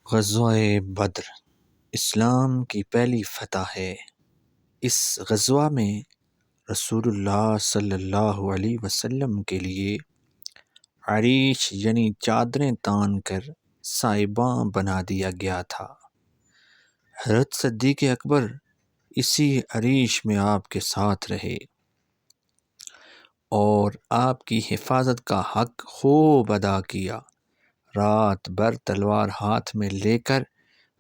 غزوہ بدر اسلام کی پہلی فتح ہے۔ اس غزوہ میں رسول اللہ صلی اللہ علیہ وسلم کے لیے عریش یعنی چادریں تان کر سائباں بنا دیا گیا تھا۔ حضرت صدیق اکبر اسی عریش میں آپ کے ساتھ رہے اور آپ کی حفاظت کا حق خوب ادا کیا۔ رات بھر تلوار ہاتھ میں لے کر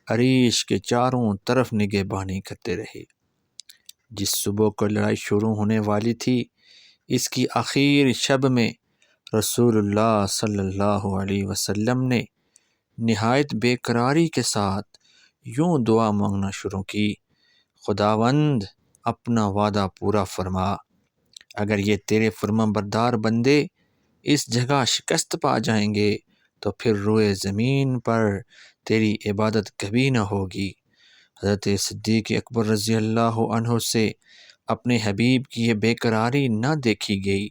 عریش کے چاروں طرف نگہبانی کرتے رہے۔ جس صبح کو لڑائی شروع ہونے والی تھی، اس کی آخری شب میں رسول اللہ صلی اللہ علیہ وسلم نے نہایت بے قراری کے ساتھ یوں دعا مانگنا شروع کی: خداوند اپنا وعدہ پورا فرما، اگر یہ تیرے فرما بردار بندے اس جگہ شکست پا جائیں گے تو پھر روئے زمین پر تیری عبادت کبھی نہ ہوگی۔ حضرت صدیق اکبر رضی اللہ عنہ سے اپنے حبیب کی یہ بے قراری نہ دیکھی گئی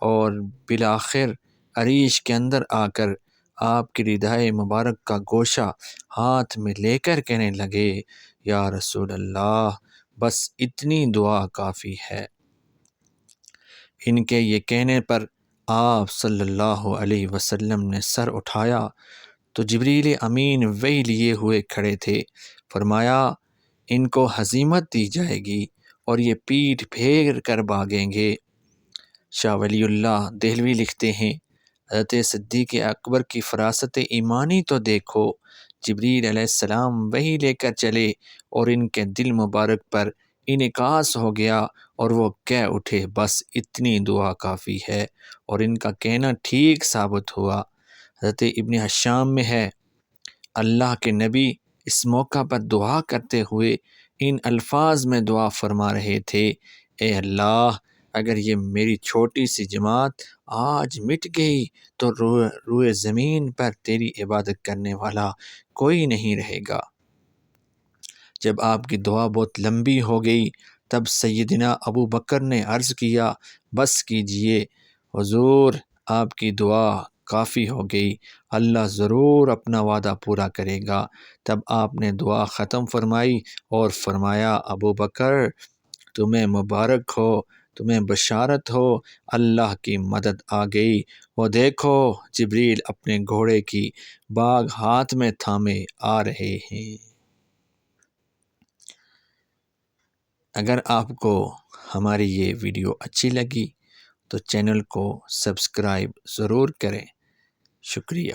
اور بالآخر عریش کے اندر آ کر آپ کی ردائے مبارک کا گوشہ ہاتھ میں لے کر کہنے لگے: یا رسول اللہ، بس اتنی دعا کافی ہے۔ ان کے یہ کہنے پر آپ صلی اللہ علیہ وسلم نے سر اٹھایا تو جبریل امین وحی لیے ہوئے کھڑے تھے۔ فرمایا: ان کو ہزیمت دی جائے گی اور یہ پیٹھ پھیر کر بھاگیں گے۔ شاہ ولی اللہ دہلوی لکھتے ہیں: حضرت صدیق اکبر کی فراست ایمانی تو دیکھو، جبریل علیہ السلام وحی لے کر چلے اور ان کے دل مبارک پر انعکاس ہو گیا اور وہ کہہ اٹھے: بس اتنی دعا کافی ہے، اور ان کا کہنا ٹھیک ثابت ہوا۔ حضرت ابن حشام میں ہے: اللہ کے نبی اس موقع پر دعا کرتے ہوئے ان الفاظ میں دعا فرما رہے تھے: اے اللہ، اگر یہ میری چھوٹی سی جماعت آج مٹ گئی تو روئے زمین پر تیری عبادت کرنے والا کوئی نہیں رہے گا۔ جب آپ کی دعا بہت لمبی ہو گئی تب سیدنا ابو بکر نے عرض کیا: بس کیجئے حضور، آپ کی دعا کافی ہو گئی، اللہ ضرور اپنا وعدہ پورا کرے گا۔ تب آپ نے دعا ختم فرمائی اور فرمایا: ابو بکر، تمہیں مبارک ہو، تمہیں بشارت ہو، اللہ کی مدد آ گئی، وہ دیکھو جبریل اپنے گھوڑے کی باگ ہاتھ میں تھامے آ رہے ہیں۔ اگر آپ کو ہماری یہ ویڈیو اچھی لگی تو چینل کو سبسکرائب ضرور کریں۔ شکریہ۔